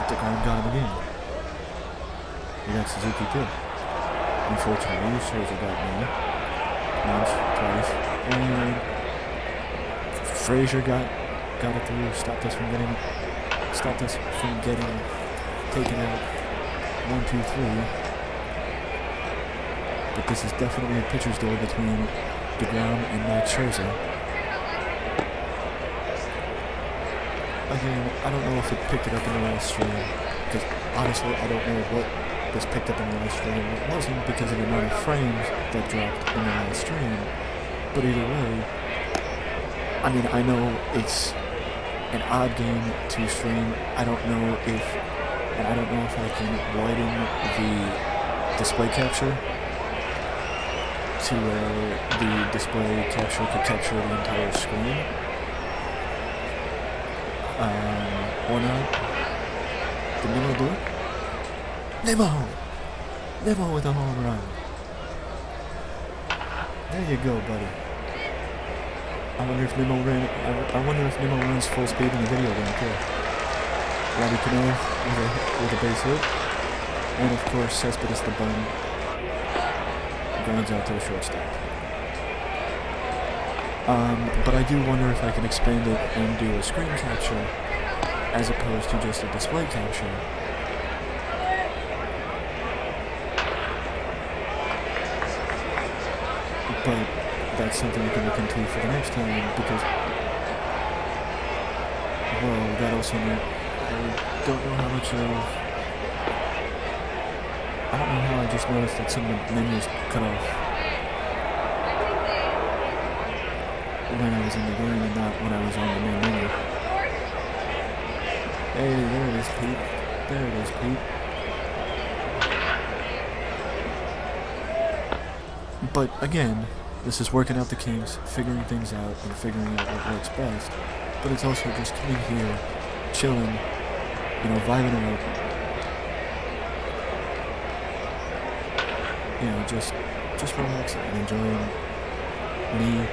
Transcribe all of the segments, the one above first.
DeGrom got him again. We got Suzuki too. Unfortunately, Scherzer got me. Once, twice, and Frazier got it through. Stopped us from getting taken out. 1, 2, 3. But this is definitely a pitcher's duel between DeGrom and Max Scherzer. Again, I don't know if it picked it up in the last stream, because honestly, I don't know what was picked up in the last stream and what wasn't because of the amount of frames that dropped in the last stream. But either way, I mean, I know it's an odd game to stream. I don't know if I can widen the display capture to where the display capture could capture the entire screen. Or not. Did Nemo do it? Nemo with a home run. There you go, buddy. I wonder if Nemo runs full speed in the video game too. Robbie Cano with a base hit. And of course, Cespedes the bum grounds out to the shortstop. But I do wonder if I can expand it and do a screen capture as opposed to just a display capture. But that's something we can look into for the next time because, well, that also meant I don't know how much of. I don't know how I just noticed that some of the menus cut off when I was in the game and not when I was on the main menu. Hey, there it is, Pete. There it is, Pete. But again, this is working out the kinks, figuring things out, and figuring out what works best. But it's also just coming here, chilling, vibing out. Just relaxing and enjoying me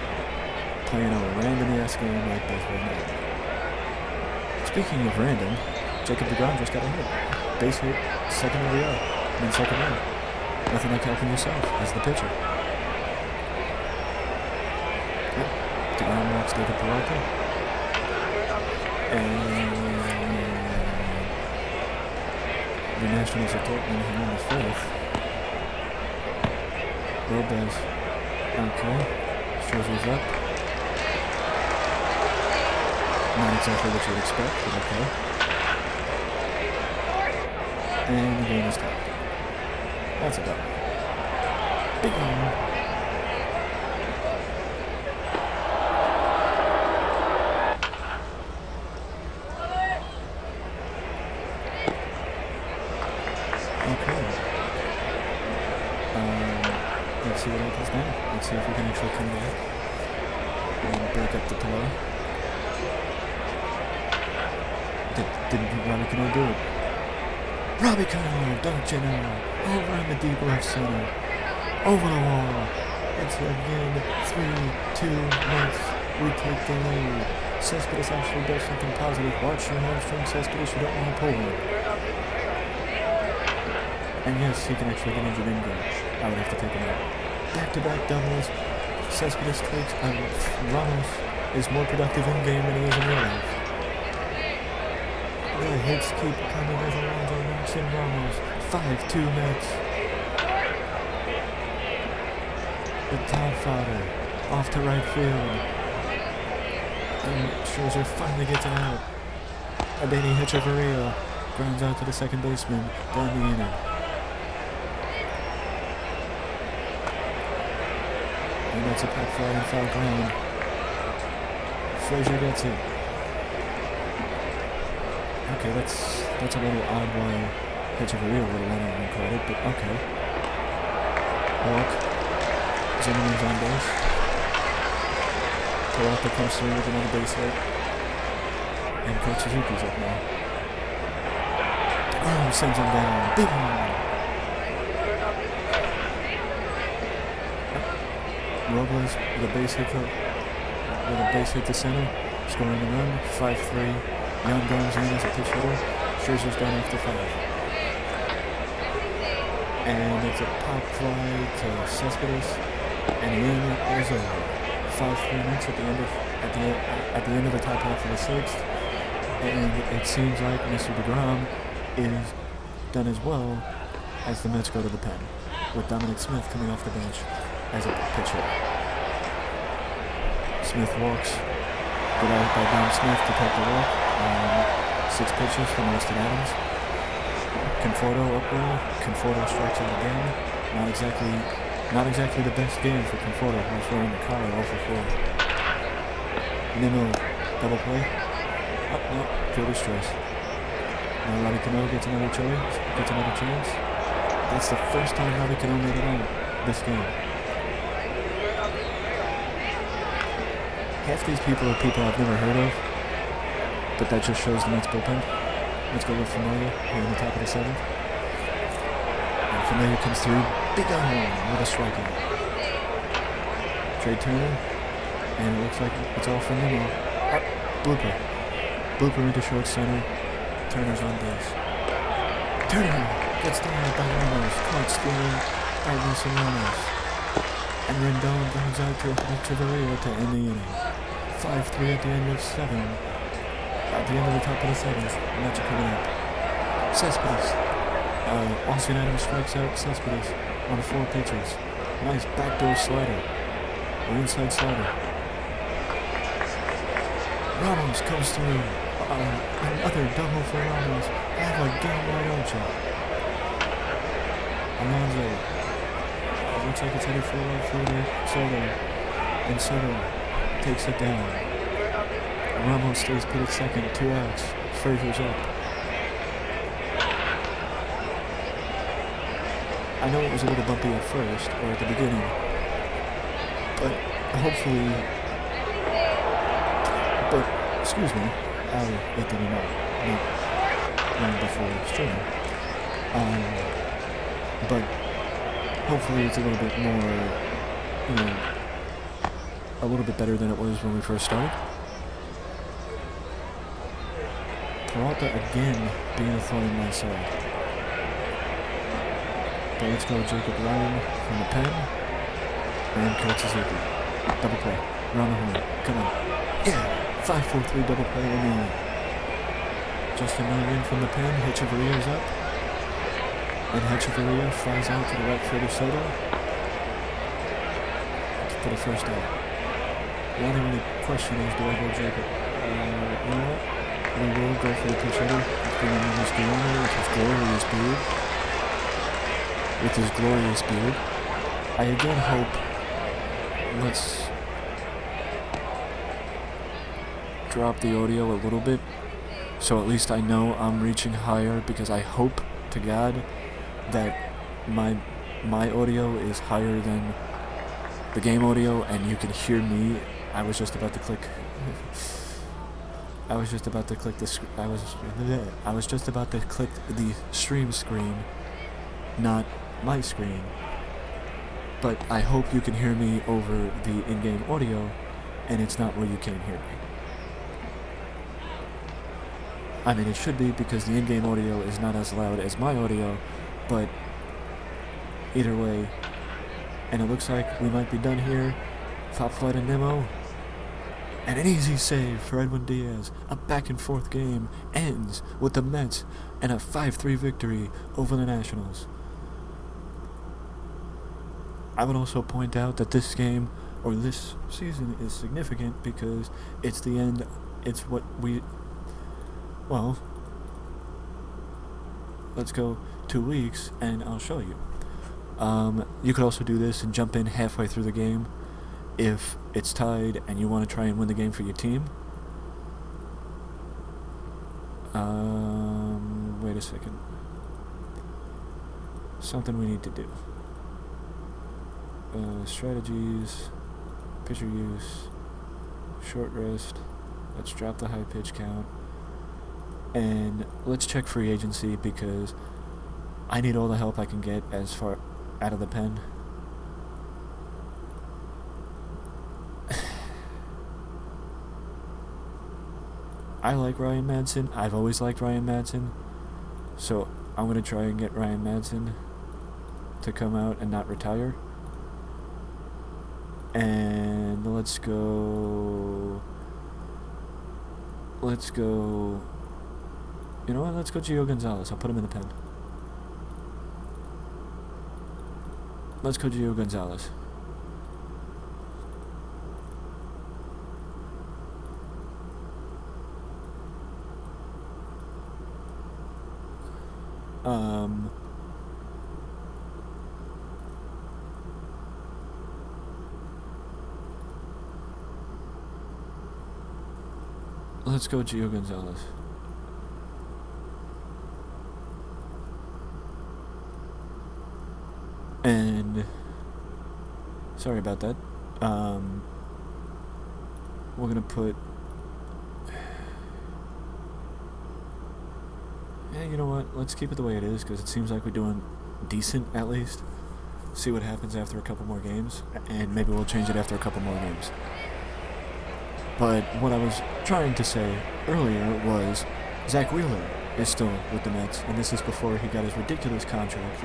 playing a random-ass game like this right now. Speaking of random, Jacob DeGrom just got a hit. Base hit, second RBI, and then second run. Nothing like helping yourself as the pitcher. DeGrom walks David Peralta. And the Nationals are threatening him in the fifth. Robez. Okay. Scherzer's up. Not exactly what you would expect, but okay. And the game is tied. That's about it. Big one. Let's see what happens now. Let's see if we can actually come back and break up the play. Didn't Robbie Cano do it? Robbie Cano, don't you know? Over in the deep left center. Over the wall. It's again 3-2 Mets. We take the lead. Cespedes actually does something positive. Watch your hamstring, Cespedes. You don't want to pull one. And yes, he can actually get injured in game. I would have to take him out. Back-to-back doubles. Cespedes takes Ramos is more productive in game than he is in real life. The hits keep coming as Alonso knocks in Ramos. 5-2 Mets. The top fodder off to right field. And Scherzer finally gets it out. A Danny Hechavarria grounds out to the second baseman. Down the inning. And that's a pop fly and foul ground. Frazier gets it. Okay, that's a little odd why Hechavarria would have wanted to call it, but okay. Walk. Zimmerman's on base. Peralta comes through with another base hit. And Coach Suzuki's up now. Oh, sends him down. Big one. Robles with a base hit to center, scoring the run, 5-3. Young Gomes in as a pitch hitter. Scherzer's done after 5. And it's a pop fly to Cespedes, and the inning is over. 5-3 minutes at the end of the top half of the 6th, and it seems like Mr. DeGrom is done as well as the Mets go to the pen, with Dominic Smith coming off the bench as a pitcher. Smith walks. Good out by Dom Smith to take the walk. 6 pitches from Austin Adams. Conforto up well. Conforto strikes out again. Not exactly the best game for Conforto, who's running the car all for 4. Nimmo double play. Oh no, fielder's choice. Now Robbie Cano gets another chance. That's the first time Robbie Cano made it out this game. Half these people are people I've never heard of, but that just shows the Mets bullpen. Let's go with Familia here in the top of the 7th. And Familia comes through, big home with a strikeout. Trey Turner, and it looks like it's all for Nimmo. Blooper into short center. Turner's on base. Turner gets down by Ramos, caught stealing by Wilson Ramos. And Rendon brings out to Echeverria to end the inning. 5-3 at the end of 7. At the end of the top of the 7th. Mets are coming up. Cespedes. Austin Adams strikes out Cespedes on 4 pitches. Nice backdoor slider. Or inside slider. Ramos comes through. Another double for Ramos. Have a game wide out shot. Alonso. Looks like it's headed for the right fielder. Soto. And Soto takes it down. Ramos stays put at second. 2 outs. Frazier's up. I know it was a little bumpy at first, or at the beginning, but hopefully, excuse me, it didn't know, not long before streaming, but hopefully it's a little bit more, a little bit better than it was when we first started. Peralta again being a thorn in my side. But let's go Jacob Ryan from the pen. And Kurt Suzuki. Double play. Around the horn. Come on. Yeah! 5-4-3 double play in the inning. Justin Miller in from the pen. Hechavarria's up. And Hechavarria flies out to the right fielder Soto for the first out. Now the only question is, do I go Jacob? You know what? We will go for the pitch hitter. With his glorious beard. I again hope, let's drop the audio a little bit, so at least I know I'm reaching higher, because I hope to God that my audio is higher than the game audio and you can hear me. I was just about to click the stream screen, not my screen, but I hope you can hear me over the in-game audio, and it's not where you can't hear me. I mean, it should be, because the in-game audio is not as loud as my audio, but either way, and it looks like we might be done here. Top flight to Nimmo, and an easy save for Edwin Diaz. A back-and-forth game ends with the Mets and a 5-3 victory over the Nationals. I would also point out that this game, or this season, is significant because it's the end, it's what we, well, let's go 2 weeks and I'll show you. You could also do this and jump in halfway through the game if it's tied and you want to try and win the game for your team. Wait a second. Something we need to do. Strategies, pitcher use, short rest, let's drop the high pitch count, and let's check free agency because I need all the help I can get as far out of the pen. I like Ryan Madsen. I've always liked Ryan Madsen. So I'm going to try and get Ryan Madsen to come out and not retire. And let's go. You know what? Let's go Gio Gonzalez. I'll put him in the pen. Let's go Gio Gonzalez. Let's go Gio Gonzalez. And sorry about that. We're gonna put. Yeah, you know what? Let's keep it the way it is because it seems like we're doing decent at least. See what happens after a couple more games, and maybe we'll change it after a couple more games. But what I was trying to say earlier was Zach Wheeler is still with the Mets, and this is before he got his ridiculous contract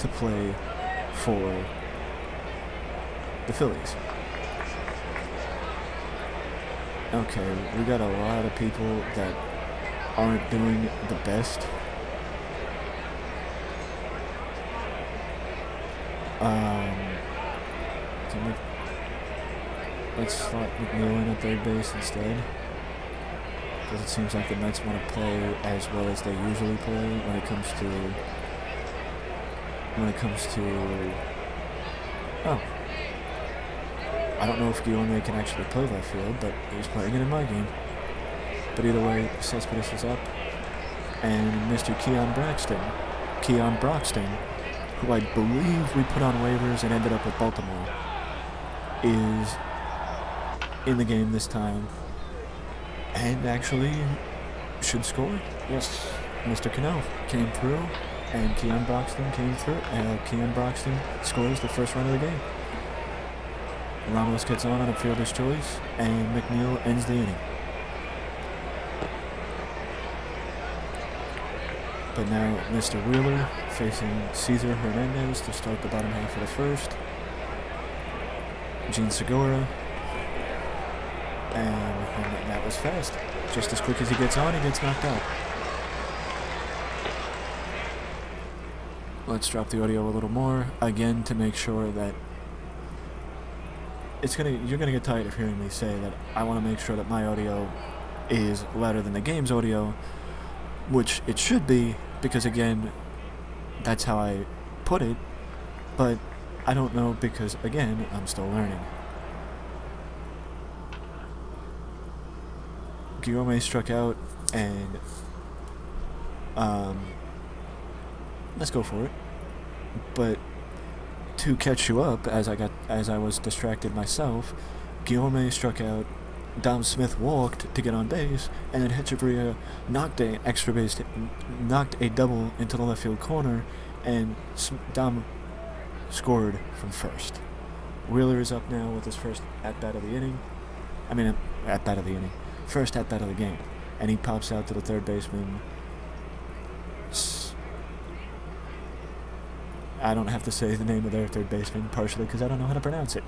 to play for the Phillies. Okay, we got a lot of people that aren't doing the best. Let's slot McNeil in at third base instead. Because it seems like the Mets want to play as well as they usually play when it comes to I don't know if Guillaume can actually play that field, but he's playing it in my game. But either way, Cespedes is up, and Mr. Keon Broxton, who I believe we put on waivers and ended up with Baltimore, is in the game this time, and actually should score. Yes, Mr. Cano came through, and Keon Broxton came through, and Keon Broxton scores the first run of the game. Ramos gets on a fielder's choice, and McNeil ends the inning. But now Mr. Wheeler facing Cesar Hernandez to start the bottom half of the first. Gene Segura. And that was fast. Just as quick as he gets on, he gets knocked out. Let's drop the audio a little more, again, to make sure that you're gonna get tired of hearing me say that I want to make sure that my audio is louder than the game's audio, which it should be, because again, that's how I put it, but I don't know because, again, I'm still learning. Guillaume struck out, and let's go for it. But to catch you up, as I was distracted myself, Guillaume struck out, Dom Smith walked to get on base, and then Hechavarria knocked a double into the left field corner, and Dom scored from first. Wheeler is up now with his first at-bat of the inning. First at-bat of the game. And he pops out to the third baseman. I don't have to say the name of their third baseman, partially because I don't know how to pronounce it.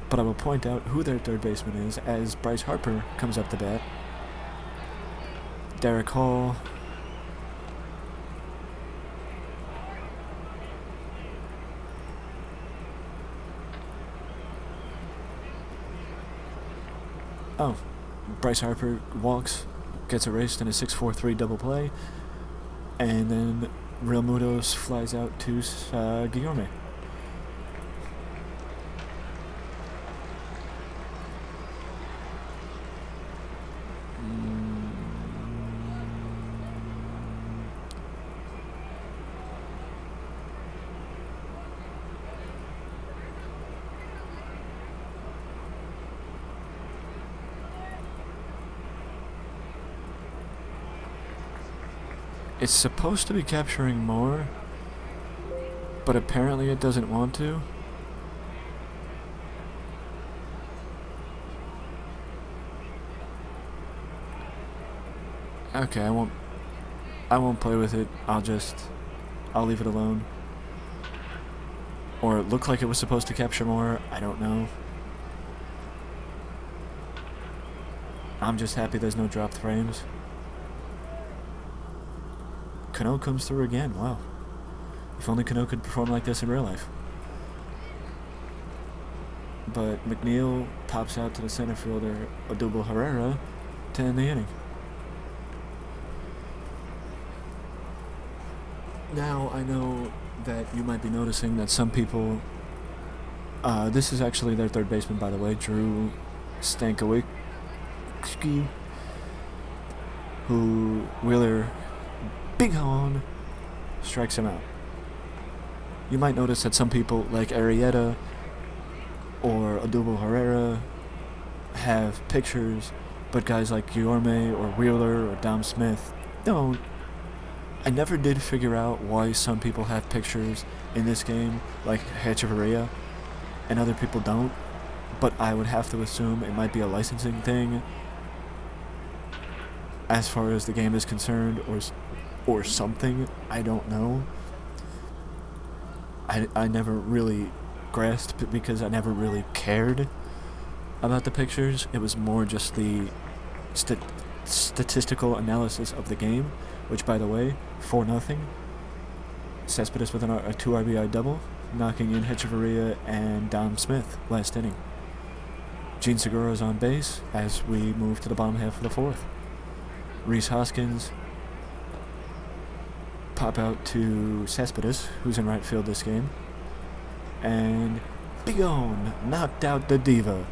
But I will point out who their third baseman is as Bryce Harper comes up to bat. Derek Hall. Bryce Harper walks, gets erased in a 6-4-3 double play, and then Real Mutos flies out to Guillaume. It's supposed to be capturing more, but apparently it doesn't want to. Okay, I won't play with it. I'll leave it alone. Or it looked like it was supposed to capture more. I don't know. I'm just happy there's no dropped frames. Cano comes through again. Wow. If only Cano could perform like this in real life. But McNeil pops out to the center fielder, Odubel Herrera, to end the inning. Now, I know that you might be noticing that some people... this is actually their third baseman, by the way, Drew Stankowiczki, who Wheeler big hone strikes him out. You might notice that some people, like Arrieta or Odubel Herrera, have pictures, but guys like Guillorme or Wheeler or Dom Smith don't. I never did figure out why some people have pictures in this game, like Hechavarria, and other people don't, but I would have to assume it might be a licensing thing as far as the game is concerned, or something. I don't know. I never really grasped it because I never really cared about the pictures. It was more just the statistical analysis of the game, which, by the way, 4-0. Cespedes with a 2 RBI double, knocking in Hechavarria and Dom Smith last inning. Gene Segura's on base as we move to the bottom half of the fourth. Rhys Hoskins pop out to Cespedes, who's in right field this game. And Big On knocked out the diva.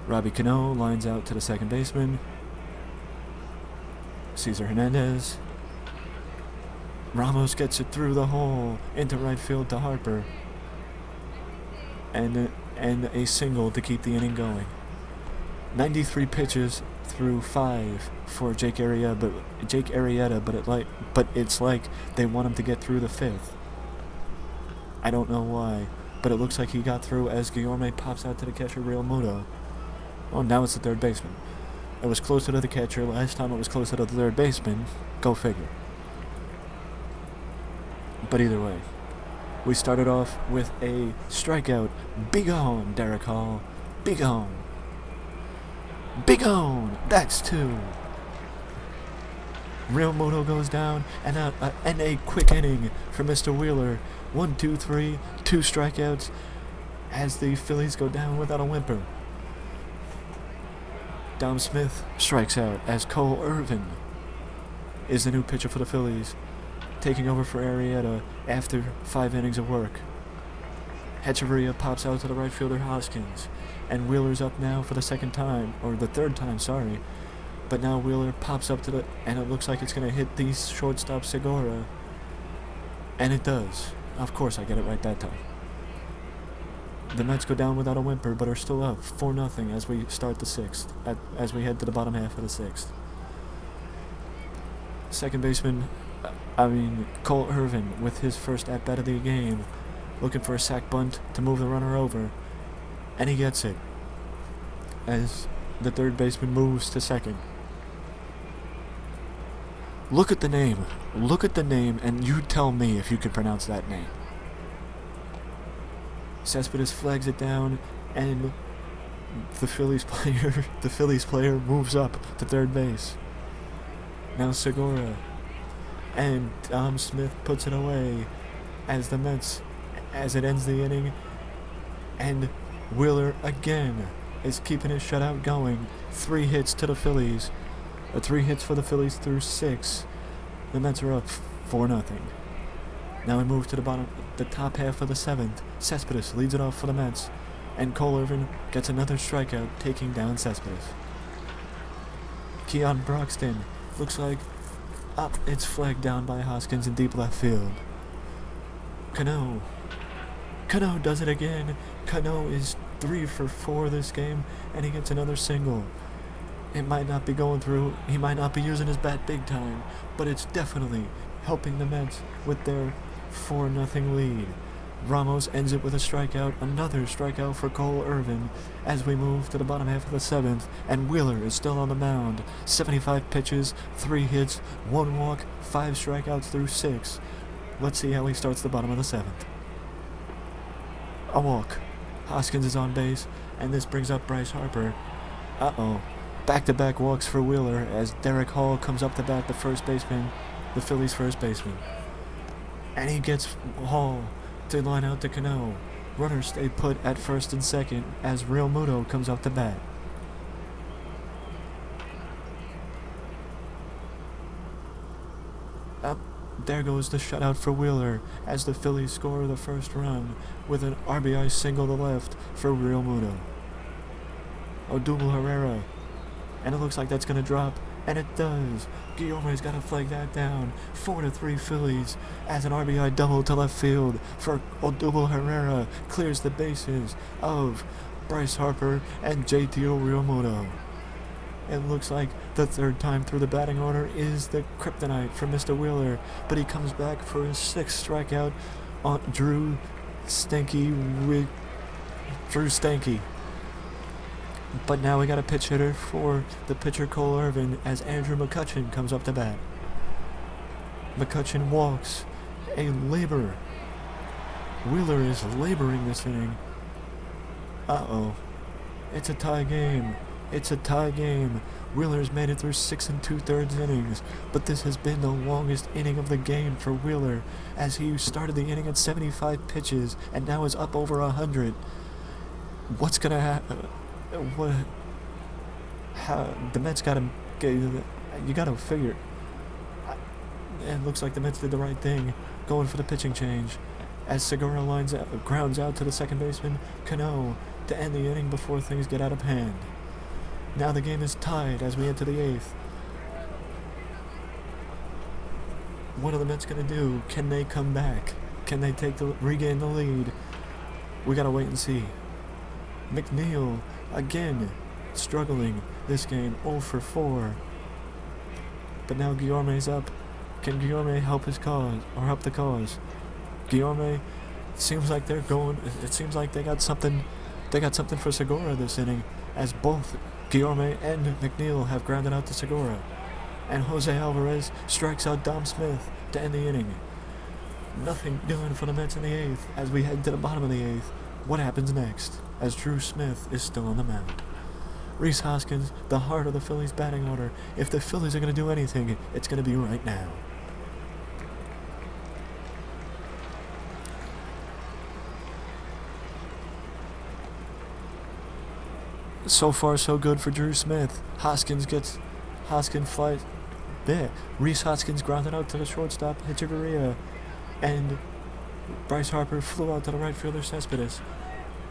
Robbie Cano lines out to the second baseman. Cesar Hernandez. Ramos gets it through the hole into right field to Harper. And a single to keep the inning going. 93 pitches through 5 for Jake Arrieta, but it's like they want him to get through the 5th. I don't know why, but it looks like he got through as Guillorme pops out to the catcher, Real Muto. Oh, now it's the third baseman. It was closer to the catcher. Last time it was closer to the third baseman. Go figure. But either way, we started off with a strikeout. Big on, Derek Hall. Big on. That's 2. Real Muto goes down, and a quick inning for Mr. Wheeler. 1, 2, 3, 2 strikeouts as the Phillies go down without a whimper. Dom Smith strikes out as Cole Irvin is the new pitcher for the Phillies, taking over for Arrieta after 5 innings of work. Hechavarria pops out to the right fielder Hoskins, and Wheeler's up now for the third time, sorry. But now Wheeler pops up and it looks like it's going to hit the shortstop Segura. And it does. Of course I get it right that time. The Mets go down without a whimper, but are still up 4-0 as we start the 6th, as we head to the bottom half of the 6th. Second baseman, Cole Irvin, with his first at-bat of the game, looking for a sac bunt to move the runner over, and he gets it as the third baseman moves to second. Look at the name, and you tell me if you can pronounce that name. Cespedes flags it down, and the Phillies player moves up to third base. Now Segura, and Dom Smith puts it away as it ends the inning, and Wheeler again is keeping his shutout going. 3 hits to the Phillies, 3 hits for the Phillies through 6. The Mets are up 4-0. Now we move to the top half of the 7th. Cespedes leads it off for the Mets, and Cole Irvin gets another strikeout, taking down Cespedes. Keon Broxton looks like it's flagged down by Hoskins in deep left field. Cano does it again. Cano is 3 for 4 this game, and he gets another single. It might not be going through, he might not be using his bat big time, but it's definitely helping the Mets with their 4-0 lead. Ramos ends it with a strikeout, another strikeout for Cole Irvin as we move to the bottom half of the 7th, and Wheeler is still on the mound. 75 pitches, 3 hits, 1 walk, 5 strikeouts through 6. Let's see how he starts the bottom of the 7th. A walk. Hoskins is on base, and this brings up Bryce Harper. Uh-oh. Back-to-back walks for Wheeler as Derek Hall comes up to bat, the Phillies' first baseman. And he gets Hall to line out to Cano. Runners stay put at first and second as Real Muto comes up to bat. Up, there goes the shutout for Wheeler as the Phillies score the first run with an RBI single to left for Real Muto. Odubel Herrera, and it looks like that's going to drop, and it does. Guillorme's got to flag that down. 4-3 Phillies as an RBI double to left field for Odubel Herrera clears the bases of Bryce Harper and JT Realmuto. It looks like the third time through the batting order is the kryptonite for Mr. Wheeler, but he comes back for his 6th strikeout on Drew Stanky. But now we got a pitch hitter for the pitcher Cole Irvin as Andrew McCutchen comes up to bat. McCutchen walks. A labor. Wheeler is laboring this inning. Uh-oh. It's a tie game. Wheeler's made it through 6 2/3 innings, but this has been the longest inning of the game for Wheeler as he started the inning at 75 pitches and now is up over 100. What's gonna happen? The Mets gotta figure. It looks like the Mets did the right thing, going for the pitching change, as Segura grounds out to the second baseman Cano to end the inning before things get out of hand. Now the game is tied as we enter the 8th. What are the Mets gonna do? Can they come back? Can they regain the lead? We gotta wait and see. McNeil again struggling this game, 0 for 4. But now Guillorme's up. Can Guillorme help his cause or help the cause? Guillorme, it seems like they got something for Segura this inning, as both Guillorme and McNeil have grounded out to Segura. And Jose Alvarez strikes out Dom Smith to end the inning. Nothing doing for the Mets in the 8th as we head to the bottom of the 8th. What happens next as Drew Smith is still on the mound? Rhys Hoskins, the heart of the Phillies batting order. If the Phillies are going to do anything, it's going to be right now. So far, so good for Drew Smith. Hoskins flies there. Rhys Hoskins grounded out to the shortstop, Hechavarria, and Bryce Harper flew out to the right fielder, Cespedes.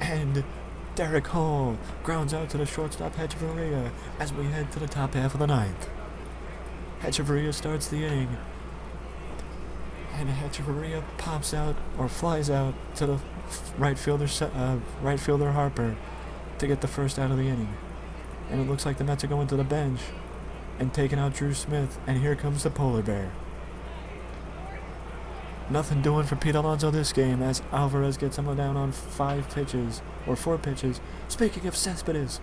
And Derek Hall grounds out to the shortstop, Hechavarria, as we head to the top half of the 9th. Hechavarria starts the inning. And Hechavarria pops out, or flies out, to the right fielder Harper to get the first out of the inning. And it looks like the Mets are going to the bench and taking out Drew Smith. And here comes the polar bear. Nothing doing for Pete Alonso this game as Alvarez gets him down on 4 pitches. Speaking of Cespedes,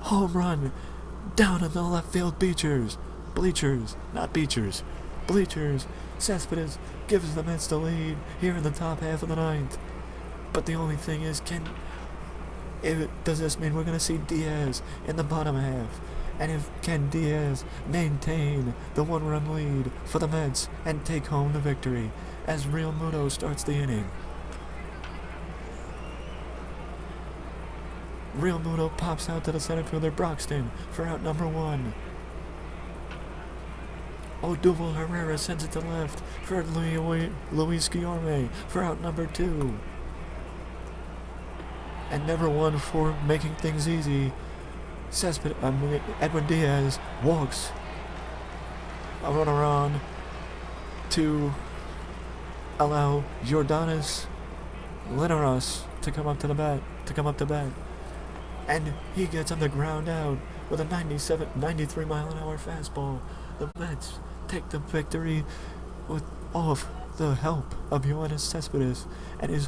home run down in the left field bleachers. Cespedes gives the Mets the lead here in the top half of the 9th. But the only thing is, does this mean we're going to see Diaz in the bottom half? And can Diaz maintain the 1-run lead for the Mets and take home the victory as Real Muto starts the inning? Real Muto pops out to the center fielder Broxton for out number 1. Odubel Herrera sends it to left for Luis Guillorme for out number 2. And number 1 for making things easy, Edwin Diaz walks a runner on to allow Jordanis Linares to come up to bat. And he gets on the ground out with a 93 mile an hour fastball. The Mets take the victory with the help of Johannes Cespedes and his